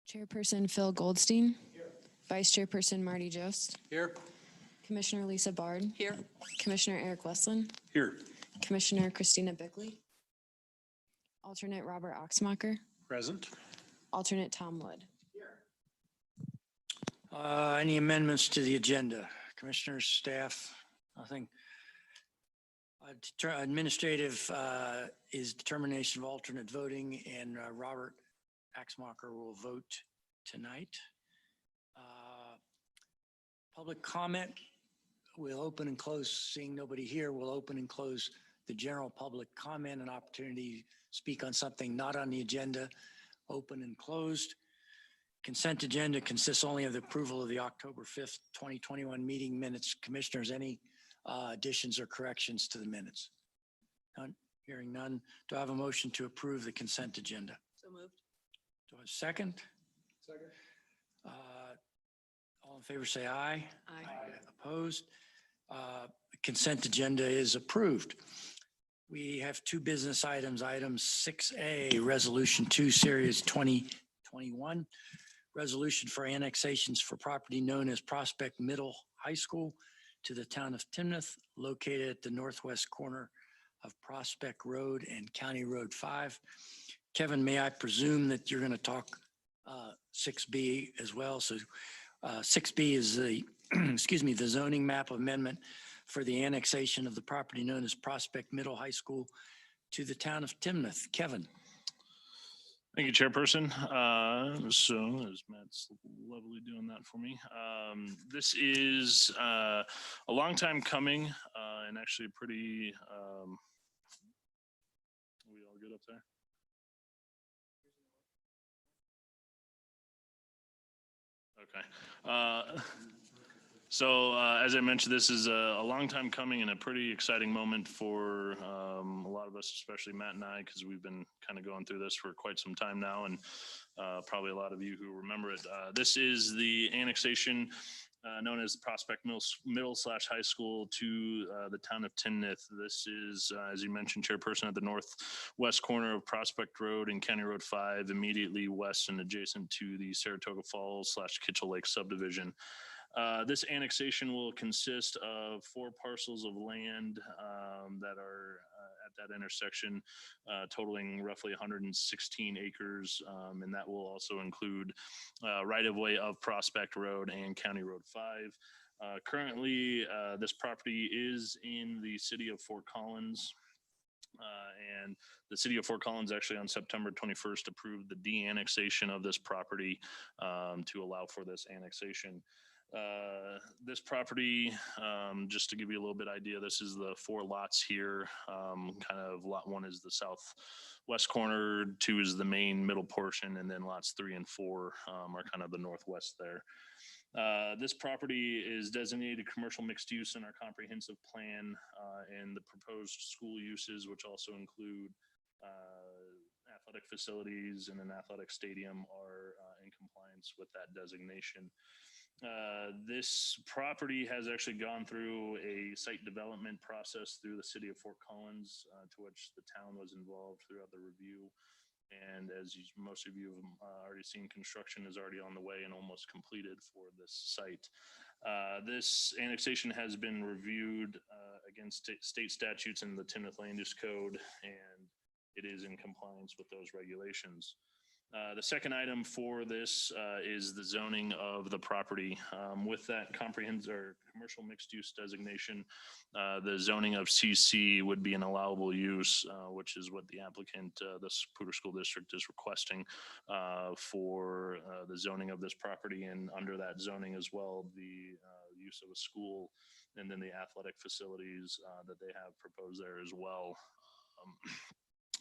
Chairperson Phil Goldstein. Here. Vice Chairperson Marty Jost. Here. Commissioner Lisa Bard. Here. Commissioner Eric Westland. Here. Commissioner Christina Bickley. Alternate Robert Oxmacher. Present. Alternate Tom Wood. Any amendments to the agenda? Commissioners, staff, nothing. Administrative is determination of alternate voting, and Robert Axmacher will vote tonight. Public comment, we'll open and close. Seeing nobody here, we'll open and close the general public comment and opportunity to speak on something not on the agenda. Open and closed. Consent agenda consists only of the approval of the October 5th, 2021 meeting minutes. Commissioners, any additions or corrections to the minutes? None. Hearing none. Do I have a motion to approve the consent agenda? So moved. Do I have a second? Second. All in favor say aye. Aye. Opposed? Consent agenda is approved. We have two business items. Item 6A, Resolution 2, Series 2021. Resolution for annexations for property known as Prospect Middle High School to the town of Timnath, located at the northwest corner of Prospect Road and County Road 5. Kevin, may I presume that you're going to talk 6B as well? So 6B is the, excuse me, the zoning map amendment for the annexation of the property known as Prospect Middle High School to the town of Timnath. Kevin. Thank you, Chairperson. So as Matt's lovely doing that for me, this is a long time coming and actually pretty, are we all good up there? Okay. So as I mentioned, this is a long time coming and a pretty exciting moment for a lot of us, especially Matt and I, because we've been kind of going through this for quite some time now, and probably a lot of you who remember it. This is the annexation known as the Prospect Middle/High School to the town of Timnath. This is, as you mentioned, Chairperson, at the northwest corner of Prospect Road and County Road 5, immediately west and adjacent to the Saratoga Falls/Kitchell Lake subdivision. This annexation will consist of 4 parcels of land that are at that intersection, totaling roughly 116 acres, and that will also include right-of-way of Prospect Road and County Road 5. Currently, this property is in the city of Fort Collins. And the city of Fort Collins actually on September 21st approved the de-annexation of this property to allow for this annexation. This property, just to give you a little bit idea, this is the 4 lots here. Kind of lot 1 is the southwest corner, 2 is the main middle portion, and then lots 3 and 4 are kind of the northwest there. This property is designated commercial mixed use in our comprehensive plan, and the proposed school uses, which also include athletic facilities and an athletic stadium, are in compliance with that designation. This property has actually gone through a site development process through the city of Fort Collins, to which the town was involved throughout the review. And as most of you have already seen, construction is already on the way and almost completed for this site. This annexation has been reviewed against state statutes in the Timnath Land Use Code, and it is in compliance with those regulations. The second item for this is the zoning of the property. With that comprehensive or commercial mixed use designation, the zoning of CC would be an allowable use, which is what the applicant, this Poudre School District, is requesting for the zoning of this property. And under that zoning as well, the use of a school and then the athletic facilities that they have proposed there as well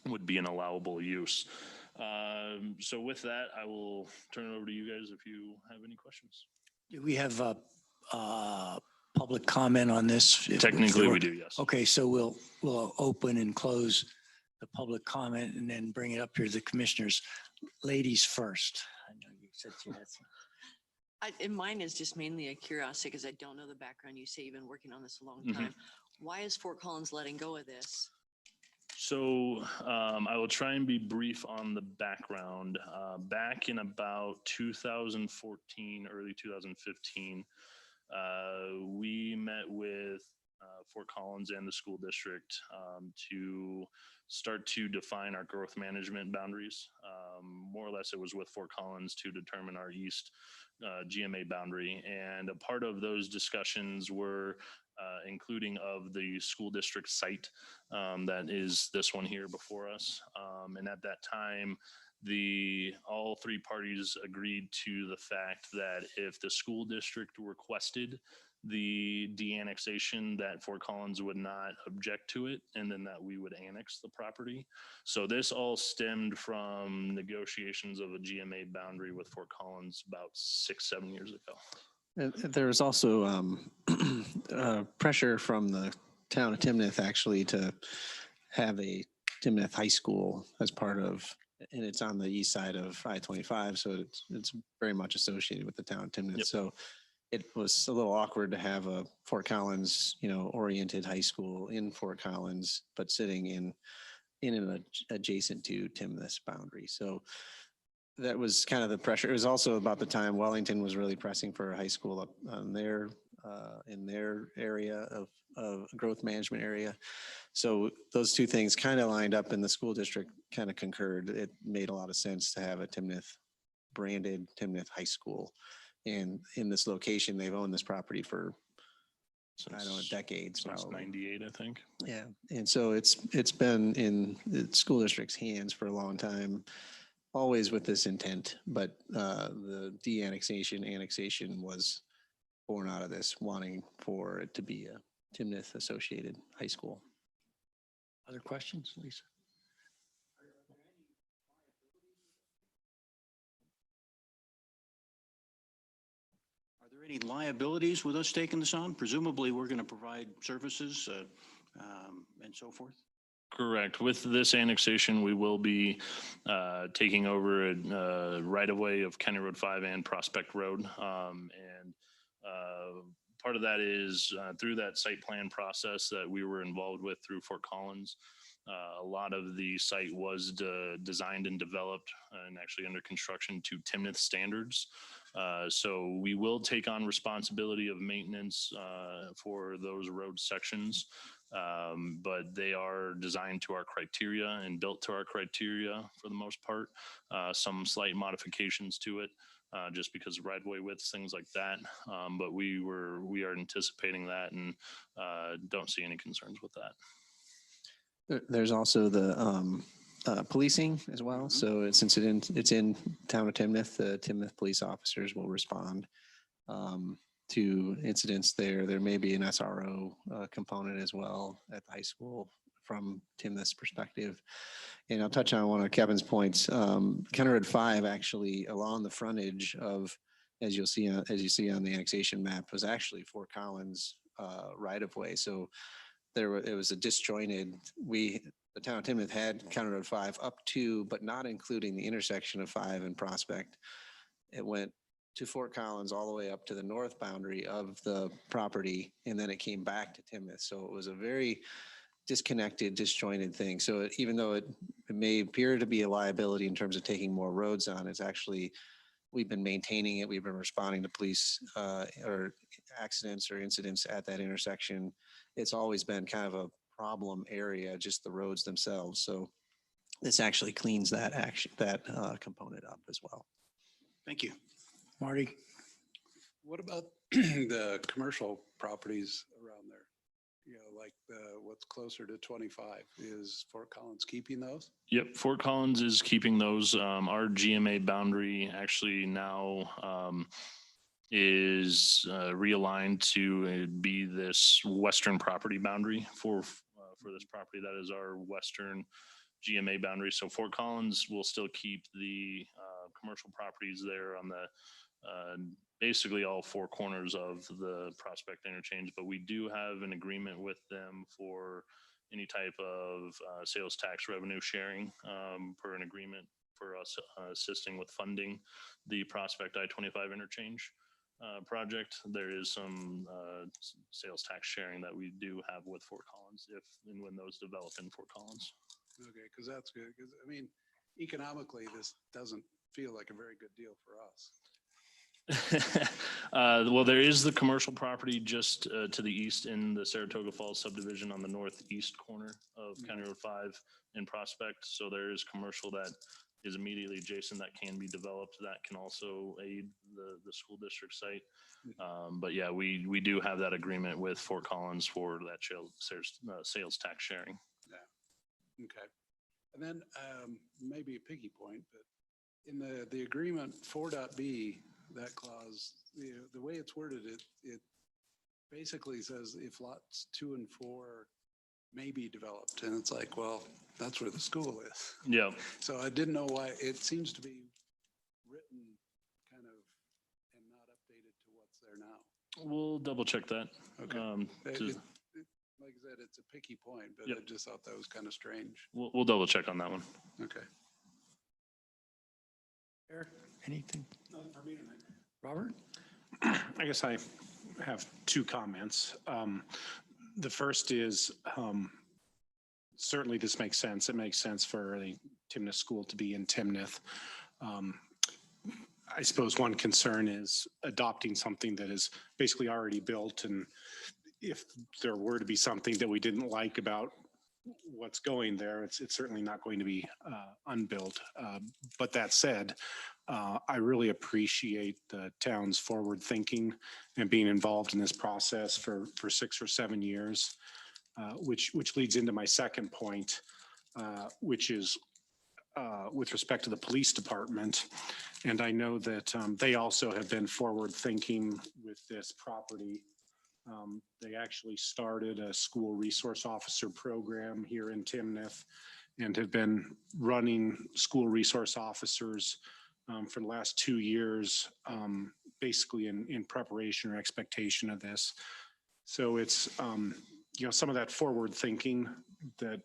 would be an allowable use. So with that, I will turn it over to you guys if you have any questions. Do we have public comment on this? Technically, we do, yes. Okay, so we'll open and close the public comment and then bring it up here to the commissioners. Ladies first. I know you said you had some. And mine is just mainly a curiosity because I don't know the background. You say you've been working on this a long time. Why is Fort Collins letting go of this? So I will try and be brief on the background. Back in about 2014, early 2015, we met with Fort Collins and the school district to start to define our growth management boundaries. More or less, it was with Fort Collins to determine our east GMA boundary. And a part of those discussions were including of the school district site that is this one here before us. And at that time, all three parties agreed to the fact that if the school district requested the de-annexation, that Fort Collins would not object to it, and then that we would annex the property. So this all stemmed from negotiations of a GMA boundary with Fort Collins about 6-7 years ago. There was also pressure from the town of Timnath actually to have a Timnath High School as part of, and it's on the east side of I-25, so it's very much associated with the town of Timnath. Yep. So it was a little awkward to have a Fort Collins, oriented high school in Fort Collins, but sitting in an adjacent to Timnath's boundary. So that was kind of the pressure. It was also about the time Wellington was really pressing for a high school up on in their area of growth management area. So those two things kind of lined up, and the school district kind of concurred. It made a lot of sense to have a branded Timnath High School. And in this location, they've owned this property for, I don't know, decades. Since probably. 98, I think. Yeah. And so it's been in the school district's hands for a long time, always with this intent, but the annexation was born out of this, wanting for it to be a Timnath associated high school. Other questions, Lisa? Are there any liabilities with us taking this on? Presumably, we're going to provide services and so forth. Correct. With this annexation, we will be taking over a right-of-way of County Road 5 and Prospect Road. And part of that is through that site plan process that we were involved with through Fort Collins. A lot of the site was designed and developed and actually under construction to Timnath standards. So we will take on responsibility of maintenance for those road sections. But they are designed to our criteria and built to our criteria for the most part. Some slight modifications to it, just because of right-of-way widths, things like that. But we are anticipating that and don't see any concerns with that. There's also the policing as well. So since it's in town of Timnath, the Timnath police officers will respond to incidents there. There may be an SRO component as well at the high school from Timnath's perspective. And I'll touch on one of Kevin's points. County Road 5 actually along the frontage of, as you see on the annexation map, was actually Fort Collins right of way. So it was a disjointed, the town of Timnath had County Road 5 up to, but not including the intersection of 5 and Prospect. It went to Fort Collins all the way up to the north boundary of the property, and then it came back to Timnath. So it was a very disconnected, disjointed thing. So even though it may appear to be a liability in terms of taking more roads on, it's actually, we've been maintaining it. We've been responding to police or accidents or incidents at that intersection. It's always been kind of a problem area, just the roads themselves. So this actually cleans that component up as well. Thank you. Marty? What about the commercial properties around there? Like what's closer to 25? Is Fort Collins keeping those? Yep, Fort Collins is keeping those. Our GMA boundary actually now is realigned to be this western property boundary for this property. That is our western GMA boundary. So Fort Collins will still keep the commercial properties there on the basically all four corners of the Prospect interchange, but we do have an agreement with them for any type of sales tax revenue sharing per an agreement for us assisting with funding the Prospect I-25 interchange project. There is some sales tax sharing that we do have with Fort Collins if and when those develop in Fort Collins. Okay, because that's good. Because I mean, economically, this doesn't feel like a very good deal for us. Well, there is the commercial property just to the east in the Saratoga Falls subdivision on the northeast corner of County Road 5 in Prospect. So there is commercial that is immediately adjacent that can be developed. That can also aid the school district site. But yeah, we do have that agreement with Fort Collins for that sales tax sharing. Okay. And then maybe a piggy point, but in the agreement 4.b, that clause, the way it's worded, it basically says if lots 2 and 4 may be developed. And it's like, well, that's where the school is. Yeah. So I didn't know why. It seems to be written kind of and not updated to what's there now. We'll double check that. Okay. To- Like I said, it's a picky point, but Yep. I just thought that was kind of strange. we'll double check on that one. Okay. Eric, anything? Robert? I guess I have two comments. The first is certainly this makes sense. It makes sense for the Timnath school to be in Timnath. I suppose one concern is adopting something that is basically already built, and if there were to be something that we didn't like about what's going there, it's certainly not going to be unbuilt. But that said, I really appreciate the town's forward thinking and being involved in this process for 6 or 7 years, which leads into my second point, which is with respect to the police department. And I know that they also have been forward thinking with this property. They actually started a school resource officer program here in Timnath and have been running school resource officers for the last 2 years, basically in preparation or expectation of this. So it's, some of that forward thinking that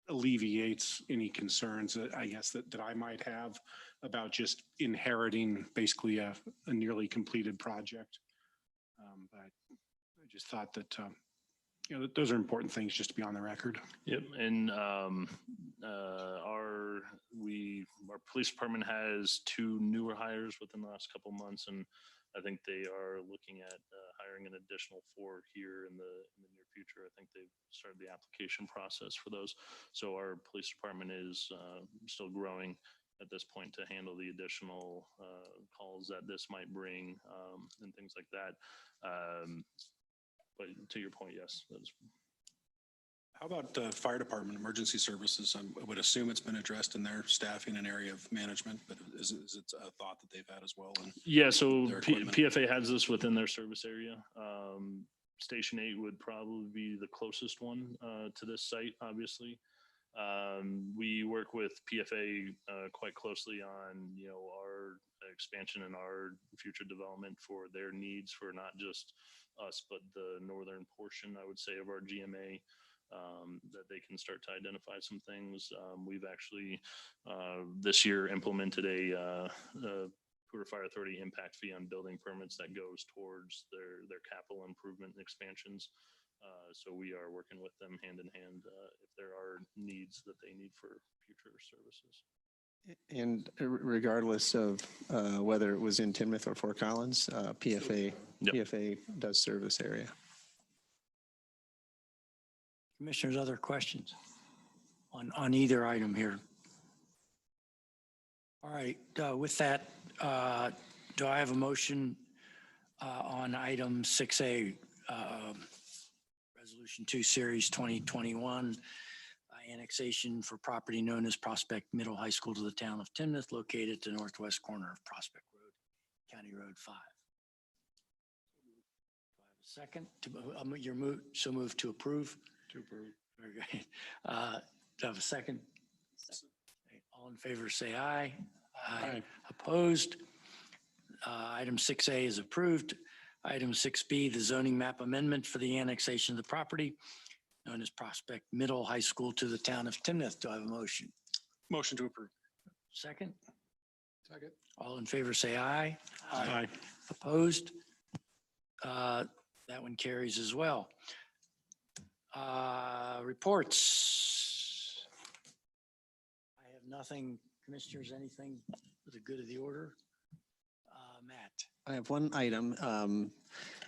alleviates any concerns that I guess that I might have about just inheriting basically a nearly completed project. But I just thought that, those are important things just to be on the record. Yep, and our police department has 2 newer hires within the last couple months, and I think they are looking at hiring an additional 4 here in the near future. I think they've started the application process for those. So our police department is still growing at this point to handle the additional calls that this might bring and things like that. But to your point, yes, that is. How about fire department, emergency services? I would assume it's been addressed in their staffing and area of management, but is it a thought that they've had as well? Yeah, so their equipment? PFA has this within their service area. Station 8 would probably be the closest one to this site, obviously. We work with PFA quite closely on, our expansion and our future development for their needs for not just us, but the northern portion, I would say, of our GMA, that they can start to identify some things. We've actually this year implemented a Porter Fire Authority impact fee on building permits that goes towards their capital improvement and expansions. So we are working with them hand in hand if there are needs that they need for future services. And regardless of whether it was in Timnath or Fort Collins, PFA does serve this area. Commissioners, other questions on either item here? All right, with that, do I have a motion on item 6A, Resolution 2, Series 2021, annexation for property known as Prospect Middle High School to the town of Timnath, located at the northwest corner of Prospect Road, County Road 5. Do I have a second? So moved to approve? To approve. Very good. Do I have a second? All in favor, say aye. Aye. Opposed? Item 6A is approved. Item 6B, the zoning map amendment for the annexation of the property known as Prospect Middle High School to the town of Timnath. Do I have a motion? Motion to approve. Second? Second. All in favor, say aye. Aye. Opposed? That one carries as well. Reports. nothing, commissioners, anything for the good of the order? Matt? I have one item.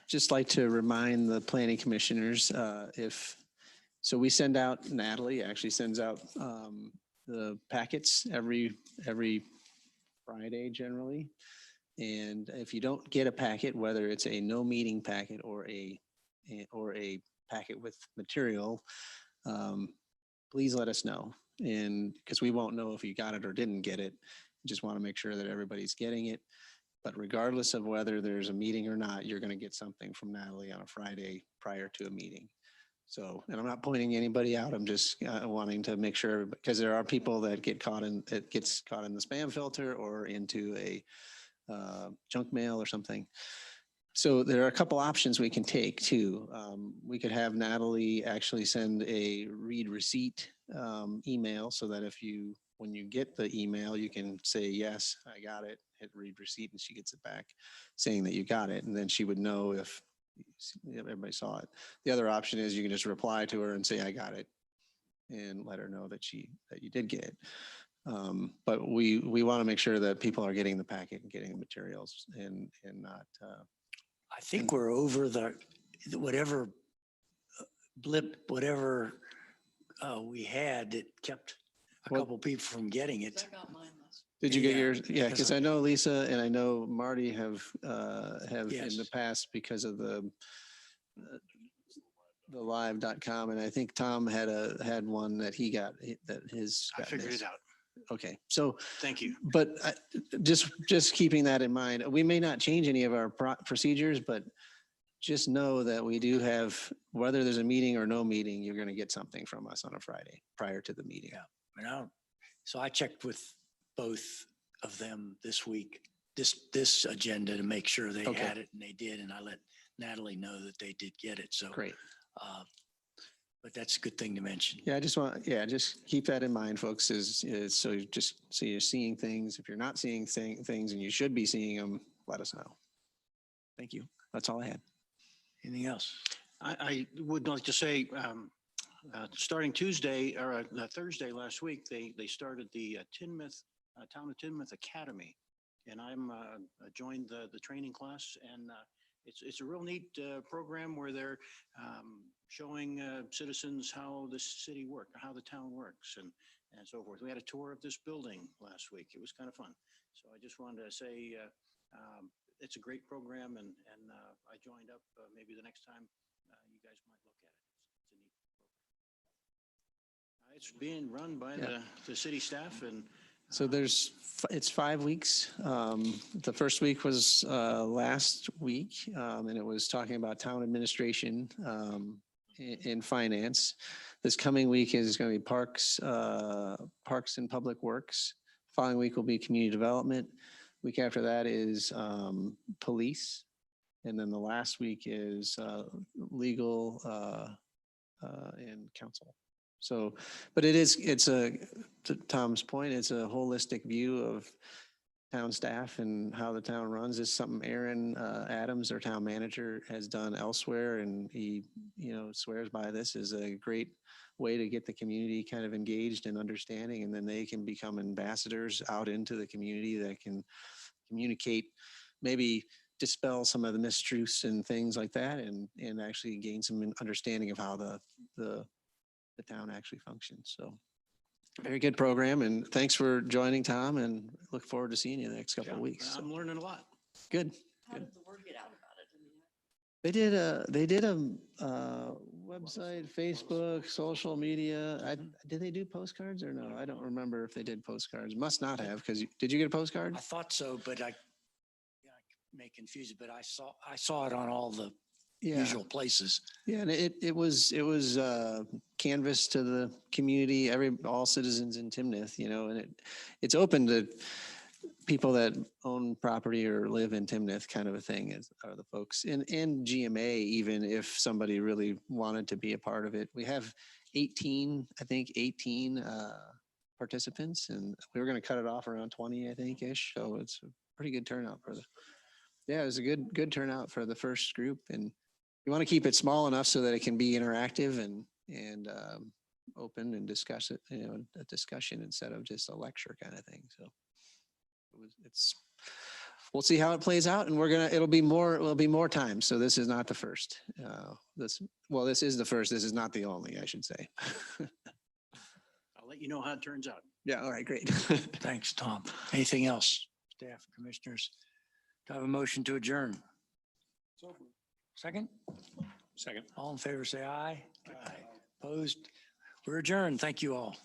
Just like to remind the planning commissioners, so we send out, Natalie actually sends out the packets every Friday generally. And if you don't get a packet, whether it's a no meeting packet or a packet with material, please let us know. And because we won't know if you got it or didn't get it, just want to make sure that everybody's getting it. But regardless of whether there's a meeting or not, you're going to get something from Natalie on a Friday prior to a meeting. So, and I'm not pointing anybody out. I'm just wanting to make sure, because there are people that gets caught in the spam filter or into a junk mail or something. So there are a couple options we can take too. We could have Natalie actually send a read receipt email so that when you get the email, you can say, yes, I got it, hit read receipt, and she gets it back saying that you got it. And then she would know if everybody saw it. The other option is you can just reply to her and say, I got it, and let her know that you did get it. But we want to make sure that people are getting the packet and getting the materials and not. I think we're over whatever blip, whatever we had that kept a Well, couple people from getting it. I got mine last. Did you get Yeah, yours? Yeah, because because I know Lisa and I know Marty have in Yes. the past because of the live.com, and I think Tom had one that he got that his. I got figured missed. it out. Okay, so Thank you. but just keeping that in mind, we may not change any of our procedures, but just know that we do have, whether there's a meeting or no meeting, you're going to get something from us on a Friday prior to the meeting. Yeah. So I checked with both of them this week, this agenda to make sure they Okay. had it, and they did. And I let Natalie know that they did get it. So Great. But that's a good thing to mention. Yeah, just keep that in mind, folks, is so you're seeing things. If you're not seeing things and you should be seeing them, let us know. Thank you. That's all I had. Anything else? I would like to say, starting Tuesday or Thursday last week, they started the Timnath, Town of Timnath Academy. And I'm joined the training class, and it's a real neat program where they're showing citizens how the city works, how the town works, and so forth. We had a tour of this building last week. It was kind of fun. So I just wanted to say it's a great program, and I joined up. Maybe the next time you guys might look at it. It's a neat program. It's being run by the city staff, and So it's 5 weeks. The first week was last week, and it was talking about town administration in finance. This coming week is going to be parks and public works. Following week will be community development. Week after that is police. And then the last week is legal and council. So, but to Tom's point, it's a holistic view of town staff and how the town runs. It's something Aaron Adams, our town manager, has done elsewhere, and he, swears by this as a great way to get the community kind of engaged and understanding, and then they can become ambassadors out into the community that can communicate, maybe dispel some of the mistruths and things like that, and actually gain some understanding of how the town actually functions. So very good program, and thanks for joining, Tom, and look forward to seeing you the next couple of weeks. So, I'm learning a lot. good. How did the word get out about it? I mean, They did a website, Facebook, social media. Did they do postcards or no? I don't remember if they did postcards. Must not have, because did you get a postcard? I thought so, but I may confuse it, but I saw it on all the Yeah. usual places. Yeah, and it was canvas to the community, all citizens in Timnath, and it's open to people that own property or live in Timnath, kind of a thing, are the folks in GMA. Even if somebody really wanted to be a part of it, we have 18 participants, and we were going to cut it off around 20, I think, ish. So it's a pretty good turnout it was a good turnout for the first group, and we want to keep it small enough so that it can be interactive and open and discuss it, a discussion instead of just a lecture kind of thing. So we'll see how it plays out, and it'll be more time. So this is not the first. This is the first. This is not the only, I should say. I'll let you know how it turns out. Yeah. All right. Great. Thanks, Tom. Anything else? Staff, commissioners? Do I have a motion to adjourn? Second? Second. All in favor, say aye. Aye. Opposed? We're adjourned. Thank you all.